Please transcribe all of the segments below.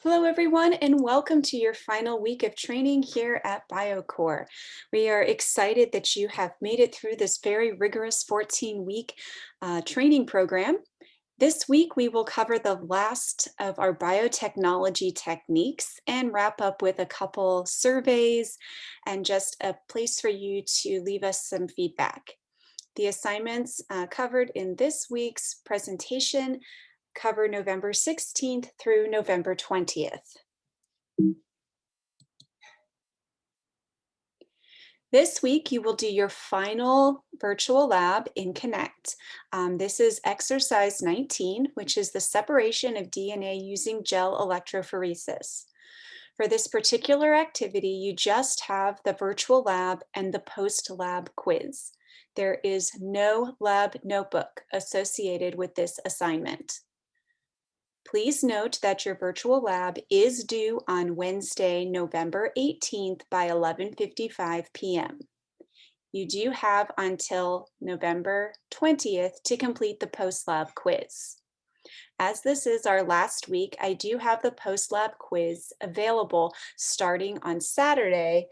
Hello, everyone, and welcome to your final week of training here at BioCore. We are excited that you have made it through this very rigorous 14-week training program. This week, we will cover the last of our biotechnology techniques and wrap up with a couple surveys and just a place for you to leave us some feedback. The assignments covered in this week's presentation cover November 16th through November 20th. This week, you will do your final virtual lab in Connect. This is exercise 19, which is the separation of DNA using gel electrophoresis. For this particular activity, you just have the virtual lab and the post-lab quiz. There is no lab notebook associated with this assignment. Please note that your virtual lab is due on Wednesday, November 18th by 11:55 p.m. You do have until November 20th to complete the post-lab quiz. As this is our last week, I do have the post-lab quiz available starting on Saturday,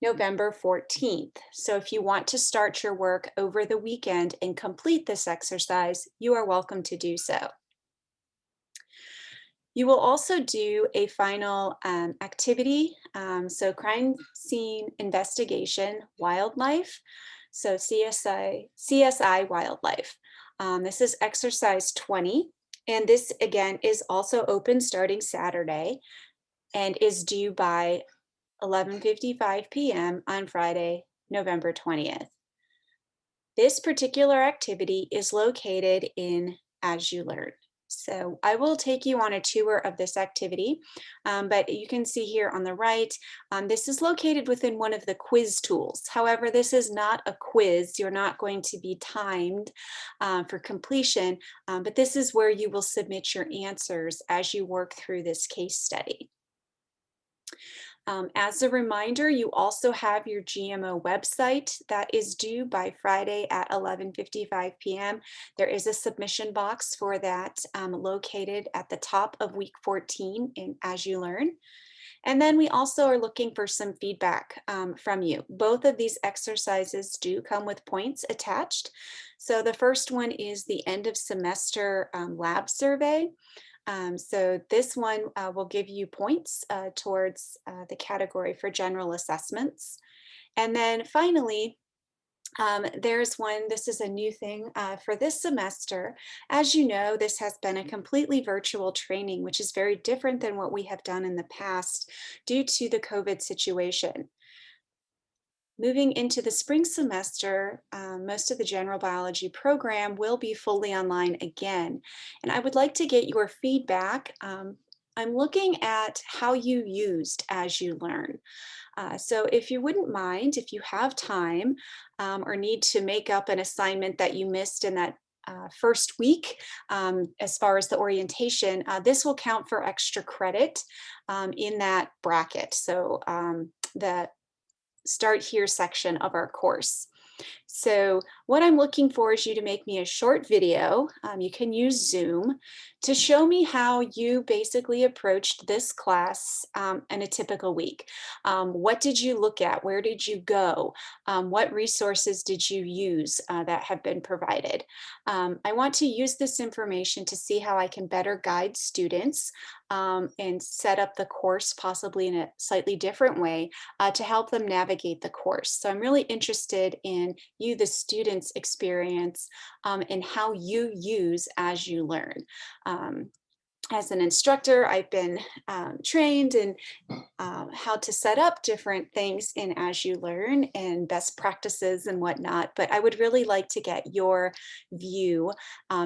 November 14th. So if you want to start your work over the weekend and complete this exercise, you are welcome to do so. You will also do a final activity, so crime scene investigation wildlife, so CSI wildlife. This is exercise 20, and this again is also open starting Saturday and is due by 11:55 p.m. on Friday, November 20th. This particular activity is located in As You Learn. So I will take you on a tour of this activity, but you can see here on the right, this is located within one of the quiz tools. However, this is not a quiz. You're not going to be timed for completion, but this is where you will submit your answers as you work through this case study. As a reminder, you also have your GMO website that is due by Friday at 11:55 p.m. There is a submission box for that located at the top of week 14 in As You Learn. And then we also are looking for some feedback from you. Both of these exercises do come with points attached. So the first one is the end of semester lab survey. So this one will give you points towards the category for general assessments. And then finally, there's one, this is a new thing for this semester. As you know, this has been a completely virtual training, which is very different than what we have done in the past due to the COVID situation. Moving into the spring semester, most of the general biology program will be fully online again. And I would like to get your feedback. I'm looking at how you used As You Learn. So if you wouldn't mind, if you have time or need to make up an assignment that you missed in that first week, as far as the orientation, this will count for extra credit in that bracket. So the Start Here section of our course. So what I'm looking for is you to make me a short video. You can use Zoom to show me how you basically approached this class in a typical week. What did you look at? Where did you go? What resources did you use that have been provided? I want to use this information to see how I can better guide students and set up the course possibly in a slightly different way to help them navigate the course. So I'm really interested in you, the student's experience, and how you use As You Learn. As an instructor, I've been trained in how to set up different things in As You Learn and best practices and whatnot, but I would really like to get your view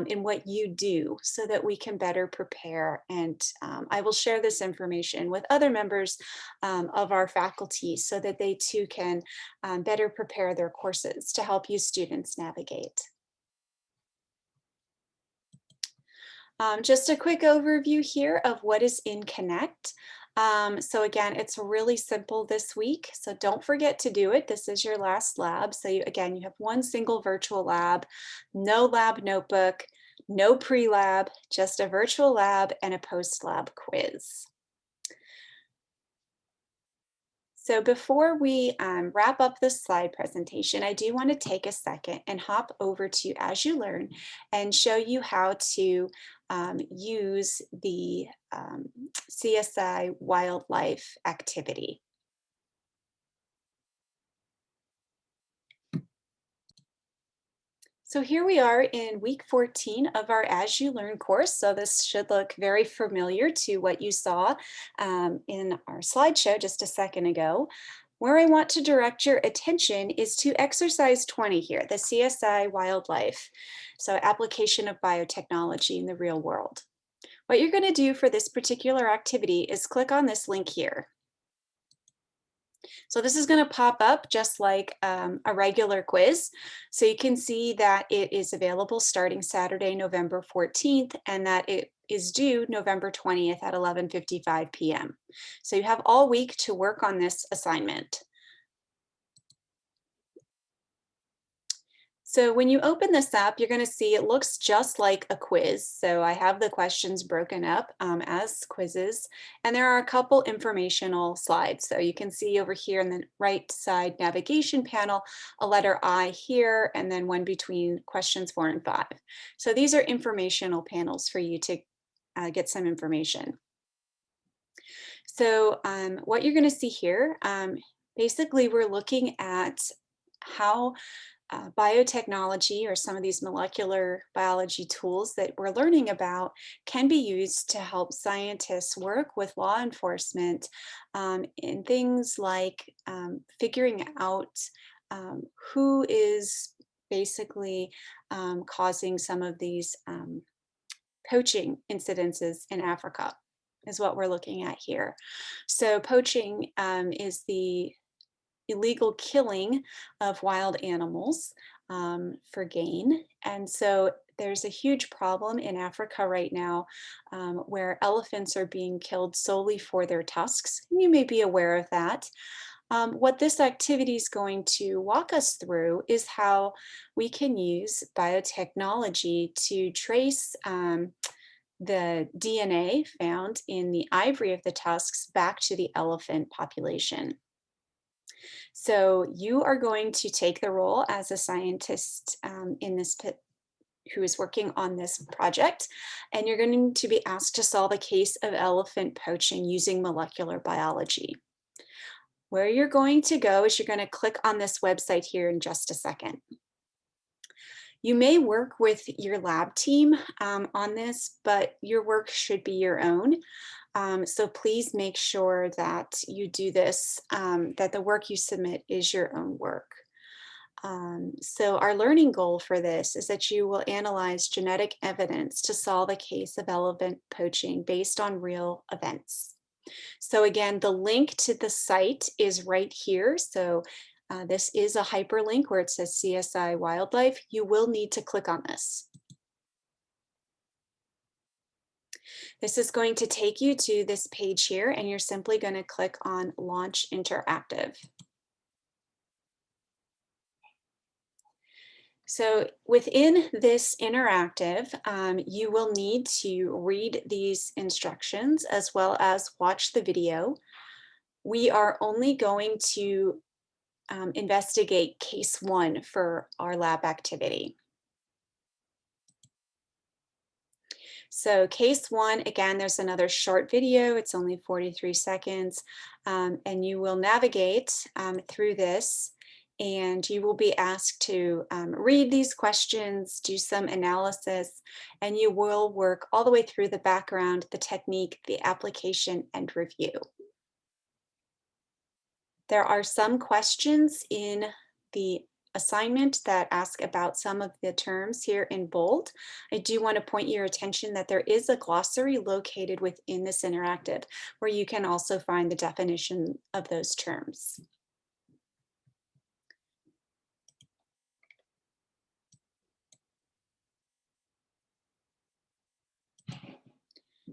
in what you do so that we can better prepare. And I will share this information with other members of our faculty so that they too can better prepare their courses to help you students navigate. Just a quick overview here of what is in Connect. So again, it's really simple this week, so don't forget to do it. This is your last lab. So again, you have one single virtual lab, no lab notebook, no pre-lab, just a virtual lab and a post-lab quiz. So before we wrap up this slide presentation, I do want to take a second and hop over to As You Learn and show you how to use the CSI wildlife activity. So here we are in week 14 of our As You Learn course. So this should look very familiar to what you saw in our slideshow just a second ago. Where I want to direct your attention is to exercise 20 here, the CSI wildlife. So application of biotechnology in the real world. What you're going to do for this particular activity is click on this link here. So this is going to pop up just like a regular quiz. So you can see that it is available starting Saturday, November 14th, and that it is due November 20th at 11:55 p.m. So you have all week to work on this assignment. So when you open this up, you're going to see it looks just like a quiz. So I have the questions broken up as quizzes, and there are a couple informational slides. So you can see over here in the right side navigation panel, a letter I here, and then one between questions 4 and 5. So these are informational panels for you to get some information. So what you're going to see here, basically we're looking at how biotechnology or some of these molecular biology tools that we're learning about can be used to help scientists work with law enforcement in things like figuring out who is basically causing some of these poaching incidences in Africa is what we're looking at here. So poaching is the illegal killing of wild animals for gain. And so there's a huge problem in Africa right now where elephants are being killed solely for their tusks. You may be aware of that. What this activity is going to walk us through is how we can use biotechnology to trace the DNA found in the ivory of the tusks back to the elephant population. So you are going to take the role as a scientist in this who is working on this project, and you're going to be asked to solve a case of elephant poaching using molecular biology. Where you're going to go is you're going to click on this website here in just a second. You may work with your lab team on this, but your work should be your own. So please make sure that you do this, that the work you submit is your own work. So our learning goal for this is that you will analyze genetic evidence to solve a case of elephant poaching based on real events. So again, the link to the site is right here. So this is a hyperlink where it says CSI Wildlife. You will need to click on this. This is going to take you to this page here, and you're simply going to click on Launch Interactive. So within this interactive, you will need to read these instructions as well as watch the video. We are only going to investigate case 1 for our lab activity. So case 1, again, there's another short video. It's only 43 seconds, and you will navigate through this, and you will be asked to read these questions, do some analysis, and you will work all the way through the background, the technique, the application, and review. There are some questions in the assignment that ask about some of the terms here in bold. I do want to point your attention that there is a glossary located within this interactive where you can also find the definition of those terms.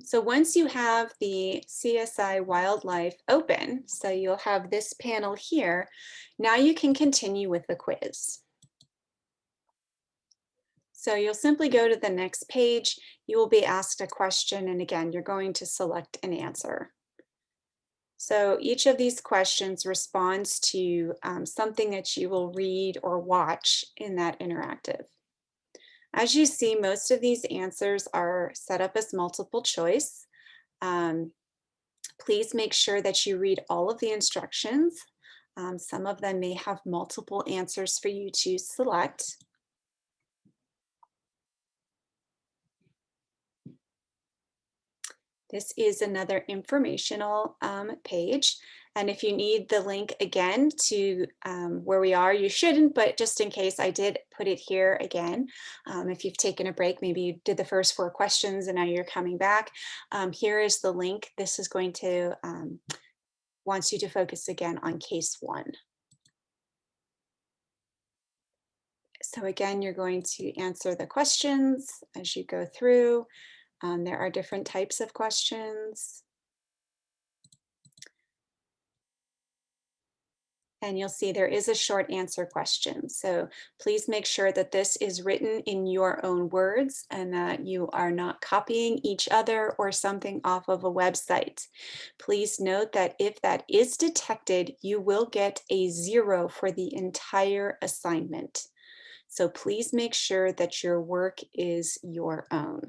So once you have the CSI Wildlife open, so you'll have this panel here, now you can continue with the quiz. So you'll simply go to the next page, you will be asked a question, and again, you're going to select an answer. So each of these questions responds to something that you will read or watch in that interactive. As you see, most of these answers are set up as multiple choice. Um, please make sure that you read all of the instructions. Some of them may have multiple answers for you to select. This is another informational page. And if you need the link again to where we are, you shouldn't, but just in case, I did put it here again. If you've taken a break, maybe you did the first 4 questions and now you're coming back. Here is the link. This is going to wants you to focus again on case 1. So again, you're going to answer the questions as you go through. There are different types of questions. And you'll see there is a short answer question. So please make sure that this is written in your own words and that you are not copying each other or something off of a website. Please note that if that is detected, you will get a 0 for the entire assignment. So please make sure that your work is your own.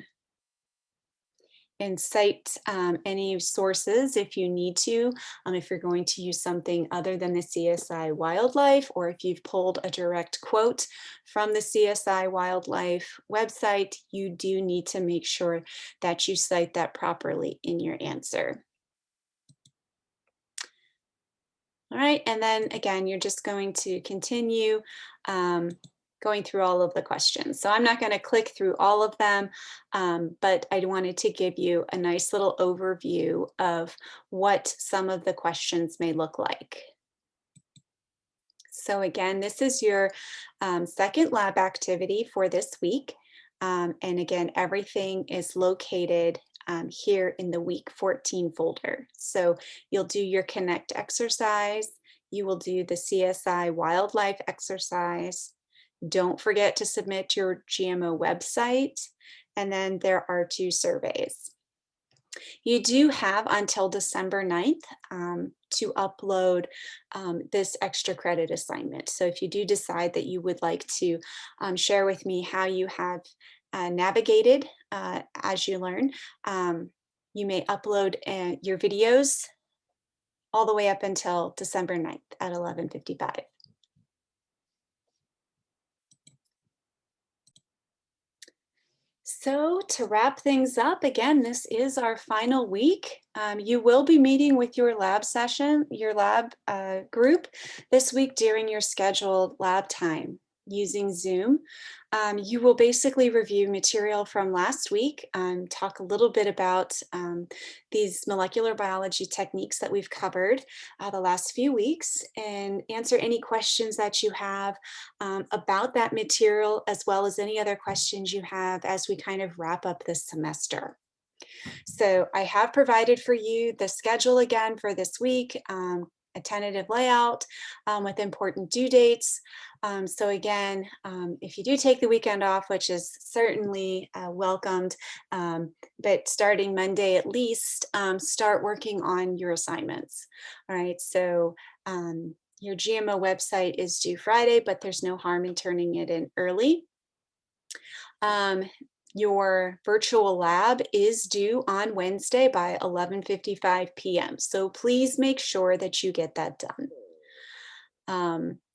And cite any sources if you need to, if you're going to use something other than the CSI Wildlife, or if you've pulled a direct quote from the CSI Wildlife website, you do need to make sure that you cite that properly in your answer. All right, and then again, you're just going to continue going through all of the questions. So I'm not going to click through all of them, but I wanted to give you a nice little overview of what some of the questions may look like. So again, this is your second lab activity for this week. And again, everything is located here in the week 14 folder. So you'll do your connect exercise. You will do the CSI wildlife exercise. Don't forget to submit your GMO website. And then there are 2 surveys. You do have until December 9th to upload this extra credit assignment. So if you do decide that you would like to share with me how you have navigated as you learn, you may upload your videos all the way up until December 9th at 11:55. So to wrap things up, again, this is our final week. You will be meeting with your lab session, your lab group this week during your scheduled lab time using Zoom. You will basically review material from last week, talk a little bit about these molecular biology techniques that we've covered the last few weeks, and answer any questions that you have about that material, as well as any other questions you have as we kind of wrap up this semester. So I have provided for you the schedule again for this week, a tentative layout with important due dates. So again, if you do take the weekend off, which is certainly welcomed, but starting Monday at least, start working on your assignments. All right, so your GMO website is due Friday, but there's no harm in turning it in early. Your virtual lab is due on Wednesday by 11:55 p.m. So please make sure that you get that done.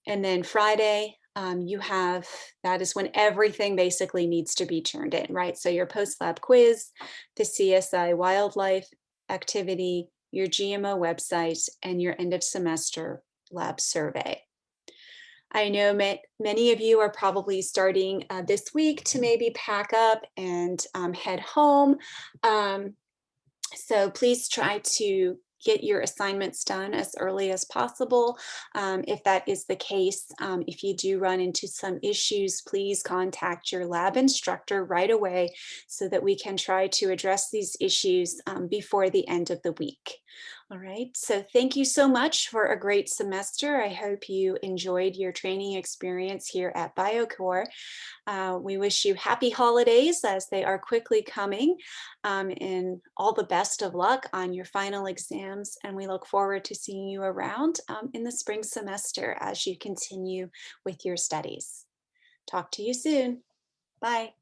And then Friday, that is when everything basically needs to be turned in, right? So your post-lab quiz, the CSI wildlife activity, your GMO website, and your end of semester lab survey. I know many of you are probably starting this week to maybe pack up and head home. So please try to get your assignments done as early as possible. If that is the case, if you do run into some issues, please contact your lab instructor right away so that we can try to address these issues before the end of the week. All right, so thank you so much for a great semester. I hope you enjoyed your training experience here at BioCore. We wish you happy holidays as they are quickly coming, and all the best of luck on your final exams. And we look forward to seeing you around in the spring semester as you continue with your studies. Talk to you soon. Bye.